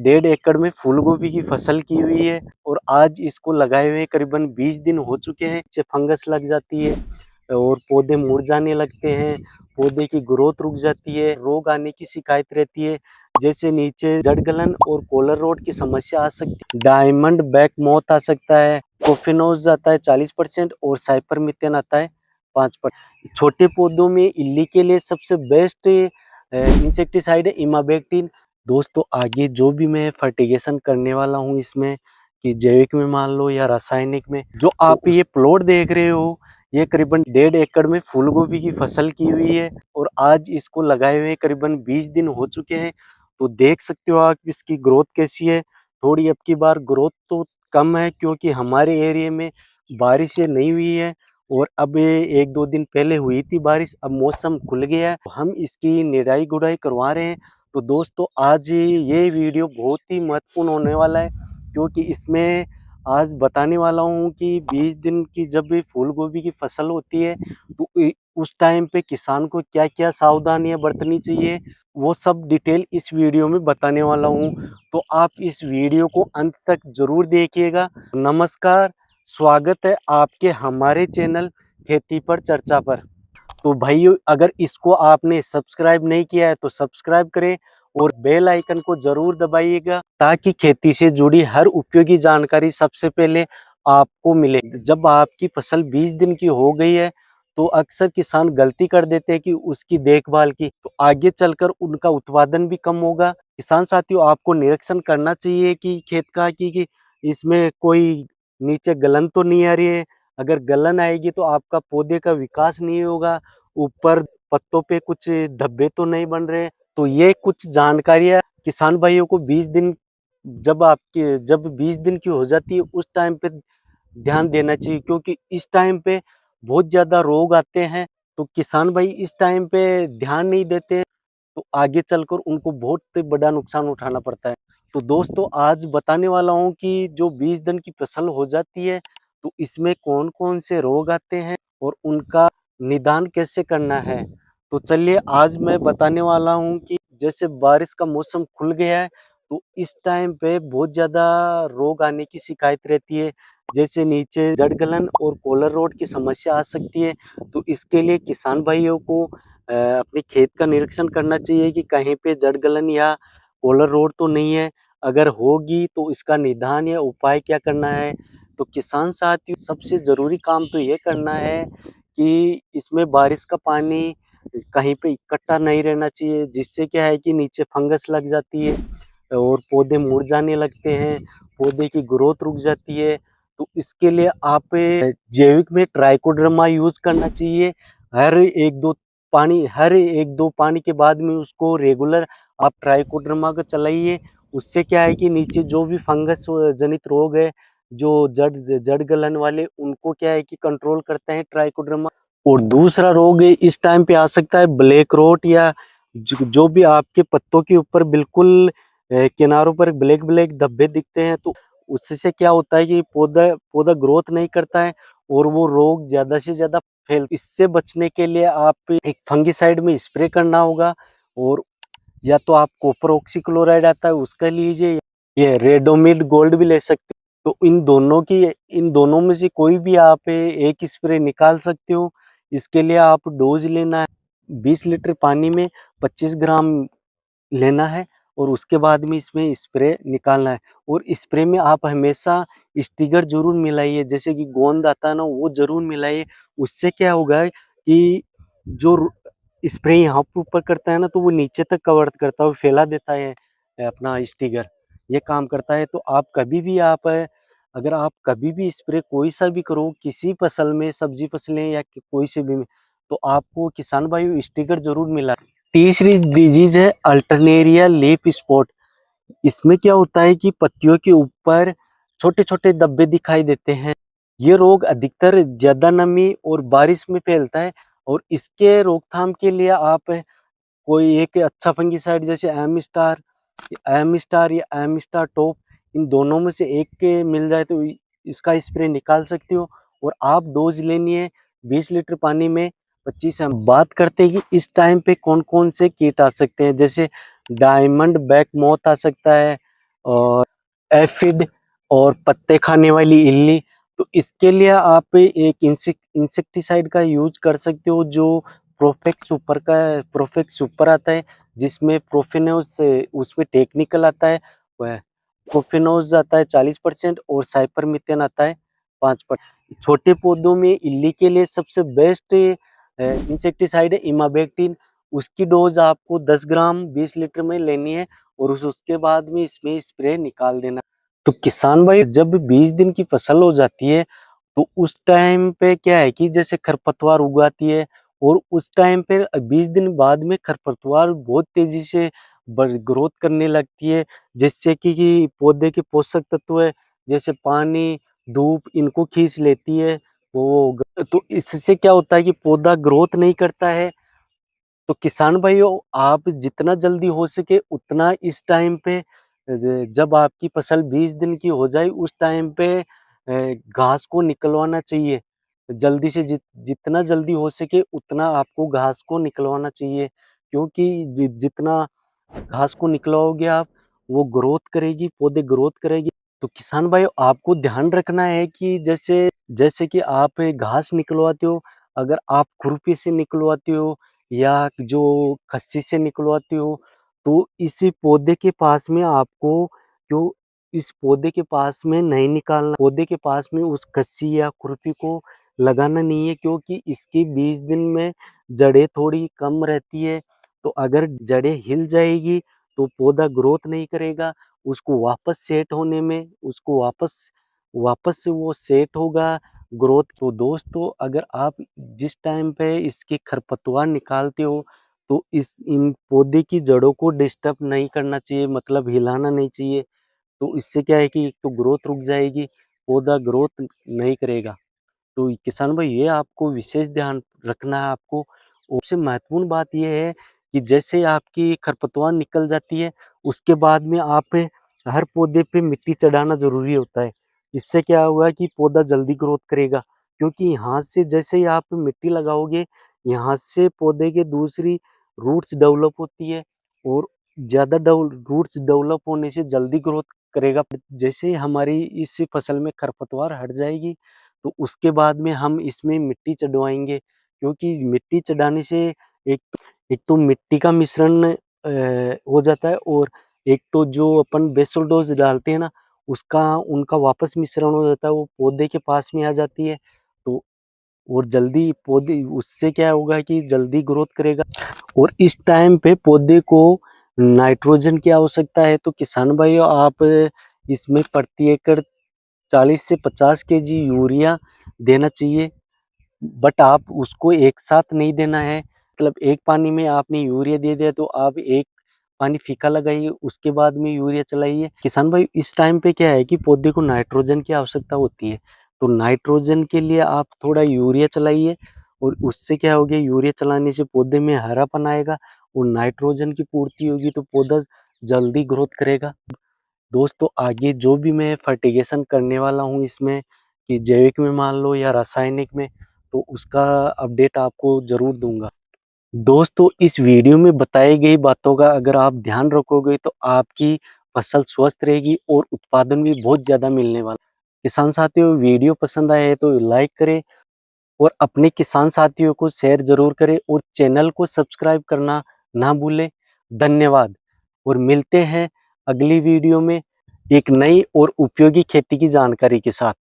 1.5 एकड़ में फूल गोभी की फसल की हुई है और आज इसको लगाए हुए करीबन 20 दिन हो चुके हैं। नीचे फंगस लग जाती है और पौधे मुरझाने लगते हैं, पौधे की ग्रोथ रुक जाती है, रोग आने की शिकायत रहती है, जैसे नीचे जड़ गलन और कॉलर रोड की समस्या आ सकती है, डायमंड बैक मोथ आ सकता है, कोफिनोज आता है 40% और साइपरमेथ्रिन आता है 5%। छोटे पौधों में इल्ली के लिए सबसे बेस्ट इंसेक्टिसाइड है इमाबेक्टिन। दोस्तों आगे जो भी मैं फर्टिगेशन करने वाला हूँ इसमें, कि जैविक में मान लो या रासायनिक में, जो आप ये प्लॉट देख रहे हो ये करीबन 1.5 एकड़ में फूल गोभी की फसल की हुई है और आज इसको लगाए हुए करीबन 20 दिन हो चुके हैं। तो देख सकते हो आप इसकी ग्रोथ कैसी है। थोड़ी अब की बार ग्रोथ तो कम है क्योंकि हमारे एरिया में बारिश ये नहीं हुई है और अब ये 1-2 दिन पहले हुई थी बारिश, अब मौसम खुल गया है, हम इसकी निराई गुड़ाई करवा रहे हैं। तो दोस्तों आज ये वीडियो बहुत ही महत्वपूर्ण होने वाला है क्योंकि इसमें आज बताने वाला हूँ कि 20 दिन की जब भी फूल गोभी की फसल होती है तो उस टाइम पे किसान को क्या क्या सावधानियां बरतनी चाहिए, वो सब डिटेल इस वीडियो में बताने वाला हूँ। तो आप इस वीडियो को अंत तक जरूर देखिएगा। नमस्कार, स्वागत है आपके हमारे चैनल खेती पर चर्चा पर। तो भाइयों अगर इसको आपने सब्सक्राइब नहीं किया है तो सब्सक्राइब करें और बेल आइकन को जरूर दबाइएगा ताकि खेती से जुड़ी हर उपयोगी जानकारी सबसे पहले आपको मिले। जब आपकी फसल 20 दिन की हो गई है तो अक्सर किसान गलती कर देते हैं कि उसकी देखभाल की, तो आगे चलकर उनका उत्पादन भी कम होगा। किसान साथियों आपको निरीक्षण करना चाहिए कि खेत का कि इसमें कोई नीचे गलन तो नहीं आ रही है। अगर गलन आएगी तो आपका पौधे का विकास नहीं होगा, ऊपर पत्तों पे कुछ धब्बे तो नहीं बन रहे। तो ये कुछ जानकारियां किसान भाइयों को 20 दिन जब 20 दिन की हो जाती है उस टाइम पे ध्यान देना चाहिए क्योंकि इस टाइम पे बहुत ज्यादा रोग आते हैं। तो किसान भाई इस टाइम पे ध्यान नहीं देते हैं तो आगे चलकर उनको बहुत बड़ा नुकसान उठाना पड़ता है। तो दोस्तों आज बताने वाला हूँ कि जो 20 दिन की फसल हो जाती है तो इसमें कौन कौन से रोग आते हैं और उनका निदान कैसे करना है। तो चलिए आज मैं बताने वाला हूँ कि जैसे बारिश का मौसम खुल गया है तो इस टाइम पे बहुत ज़्यादा रोग आने की शिकायत रहती है, जैसे नीचे जड़ गलन और कॉलर रोड की समस्या आ सकती है। तो इसके लिए किसान भाइयों को अपने खेत का निरीक्षण करना चाहिए कि कहीं पे जड़ गलन या कॉलर रोड तो नहीं है, अगर होगी तो इसका निदान या उपाय क्या करना है। तो किसान साथियों सबसे ज़रूरी काम तो ये करना है कि इसमें बारिश का पानी कहीं पे इकट्ठा नहीं रहना चाहिए, जिससे क्या है कि नीचे फंगस लग जाती है और पौधे मुरझाने लगते हैं, पौधे की ग्रोथ रुक जाती है। तो इसके लिए आप जैविक में ट्राइकोडर्मा यूज़ करना चाहिए। हर 1-2 पानी के बाद में उसको रेगुलर आप ट्राइकोडर्मा को चलाइए। उससे क्या है कि नीचे जो भी फंगस जनित रोग है, जो जड़ गलन वाले, उनको क्या है कि कंट्रोल करते हैं ट्राइकोडर्मा। और दूसरा रोग इस टाइम पे आ सकता है ब्लैक रोट, या जो भी आपके पत्तों के ऊपर बिल्कुल किनारों पर ब्लैक ब्लैक धब्बे दिखते हैं, तो उससे क्या होता है कि पौधा पौधा ग्रोथ नहीं करता है और वो रोग ज्यादा से ज्यादा फैल। इससे बचने के लिए आप एक फंगिसाइड में स्प्रे करना होगा, और या तो आप कॉपर ऑक्सीक्लोराइड आता है उसका लीजिए, ये रेडोमिल गोल्ड भी ले सकते हो। तो इन दोनों में से कोई भी आप एक स्प्रे निकाल सकते हो। इसके लिए आप डोज लेना है 20 लीटर पानी में 25 ग्राम लेना है और उसके बाद में इसमें स्प्रे निकालना है। और स्प्रे में आप हमेशा स्टिगर जरूर मिलाइए, जैसे कि गोंद आता है ना, वो जरूर मिलाइए। उससे क्या होगा कि जो स्प्रे यहाँ पे ऊपर करता है ना तो वो नीचे तक कवर करता है, फैला देता है अपना स्टिगर, ये काम करता है। तो आप कभी भी अगर आप कभी भी स्प्रे कोई सा भी करो किसी फसल में, सब्जी फसलें या कोई से भी में, तो आपको किसान भाई स्टिकर जरूर मिला। तीसरी डिजीज है अल्टरनेरिया लीफ स्पॉट। इसमें क्या होता है कि पत्तियों के ऊपर छोटे छोटे धब्बे दिखाई देते हैं। ये रोग अधिकतर ज्यादा नमी और बारिश में फैलता है और इसके रोकथाम के लिए आप कोई एक अच्छा फंगिसाइड जैसे एम स्टार या एम स्टार टॉप, इन दोनों में से एक के मिल जाए तो इसका स्प्रे निकाल सकते हो। और आप डोज लेनी है 20 लीटर पानी में 25। हम बात करते हैं कि इस टाइम पे कौन कौन से कीट आ सकते हैं, जैसे डायमंड बैक मोथ आ सकता है और एफिड और पत्ते खाने वाली इल्ली। तो इसके लिए आप एक इंसेक्टिसाइड का यूज कर सकते हो जो प्रोफेक्ट सुपर आता है, जिसमें प्रोफेनोस उसमें टेक्निकल आता है, वह प्रोफेनोस आता है 40% और साइपरमेथ्रिन आता है 5%। छोटे पौधों में इल्ली के लिए सबसे बेस्ट इंसेक्टिसाइड है इमामेक्टिन। उसकी डोज आपको 10 ग्राम 20 लीटर में लेनी है और उसके बाद में इसमें स्प्रे निकाल देना। तो किसान भाई जब 20 दिन की फसल हो जाती है तो उस टाइम पे क्या है कि जैसे खरपतवार उगाती है और उस टाइम पे 20 दिन बाद में खरपतवार बहुत तेजी से ग्रोथ करने लगती है, जिससे कि पौधे के पोषक तत्व है जैसे पानी धूप इनको खींच लेती है। वो तो इससे क्या होता है कि पौधा ग्रोथ नहीं करता है। तो किसान भाइयों आप जितना जल्दी हो सके उतना इस टाइम पे जब आपकी फसल 20 दिन की हो जाए उस टाइम पे घास को निकलवाना चाहिए। जल्दी से जितना जल्दी हो सके उतना आपको घास को निकलवाना चाहिए, क्योंकि जितना घास को निकलवाओगे आप वो ग्रोथ करेगी, पौधे ग्रोथ करेगी। तो किसान भाई आपको ध्यान रखना है कि जैसे जैसे कि आप घास निकलवाते हो, अगर आप खुरपी से निकलवाते हो या जो खस्सी से निकलवाते हो तो इसी पौधे के पास में आपको जो इस पौधे के पास में नहीं निकालना, पौधे के पास में उस कस्सी या खुरपी को लगाना नहीं है, क्योंकि इसकी 20 दिन में जड़ें थोड़ी कम रहती है। तो अगर जड़ें हिल जाएगी तो पौधा ग्रोथ नहीं करेगा, उसको वापस सेट होने में उसको वापस वापस से वो सेट होगा ग्रोथ। तो दोस्तों अगर आप जिस टाइम पे इसके खरपतवार निकालते हो तो इन पौधे की जड़ों को डिस्टर्ब नहीं करना चाहिए, मतलब हिलाना नहीं चाहिए। तो इससे क्या है कि एक तो ग्रोथ रुक जाएगी, पौधा ग्रोथ नहीं करेगा। तो किसान भाई ये आपको विशेष ध्यान रखना है आपको। सबसे महत्वपूर्ण बात ये है कि जैसे आपकी खरपतवार निकल जाती है उसके बाद में आप हर पौधे पे मिट्टी चढ़ाना जरूरी होता है। इससे क्या होगा कि पौधा जल्दी ग्रोथ करेगा, क्योंकि यहाँ से जैसे ही आप मिट्टी लगाओगे यहाँ से पौधे के दूसरी रूट्स डेवलप होती है और ज़्यादा रूट्स डेवलप होने से जल्दी ग्रोथ करेगा। जैसे ही हमारी इस फसल में खरपतवार हट जाएगी तो उसके बाद में हम इसमें मिट्टी चढ़वाएँगे, क्योंकि मिट्टी चढ़ाने से एक एक तो मिट्टी का मिश्रण हो जाता है और एक तो जो अपन बेसल डोज़ डालते हैं ना, उसका उनका वापस मिश्रण हो जाता है, वो पौधे के पास में आ जाती है। तो और जल्दी पौधे उससे क्या होगा कि जल्दी ग्रोथ करेगा। और इस टाइम पे पौधे को नाइट्रोजन की आवश्यकता है, तो किसान भाइयों आप इसमें प्रति एकड़ 40 से 50 केजी यूरिया देना चाहिए। बट आप उसको एक साथ नहीं देना है, मतलब एक पानी में आपने यूरिया दे दिया तो आप एक पानी फीका लगाइए उसके बाद में यूरिया चलाइए। किसान भाई इस टाइम पे क्या है कि पौधे को नाइट्रोजन की आवश्यकता होती है, तो नाइट्रोजन के लिए आप थोड़ा यूरिया चलाइए और उससे क्या होगा, यूरिया चलाने से पौधे में हरापन आएगा और नाइट्रोजन की पूर्ति होगी तो पौधा जल्दी ग्रोथ करेगा। दोस्तों आगे जो भी मैं फर्टिगेशन करने वाला हूँ इसमें, कि जैविक में मान लो या रासायनिक में, तो उसका अपडेट आपको ज़रूर दूंगा। दोस्तों इस वीडियो में बताई गई बातों का अगर आप ध्यान रखोगे तो आपकी फसल स्वस्थ रहेगी और उत्पादन भी बहुत ज़्यादा मिलने वाला। किसान साथियों वीडियो पसंद आए तो लाइक करें और अपने किसान साथियों को शेयर ज़रूर करें और चैनल को सब्सक्राइब करना ना भूलें। धन्यवाद और मिलते हैं अगली वीडियो में एक नई और उपयोगी खेती की जानकारी के साथ।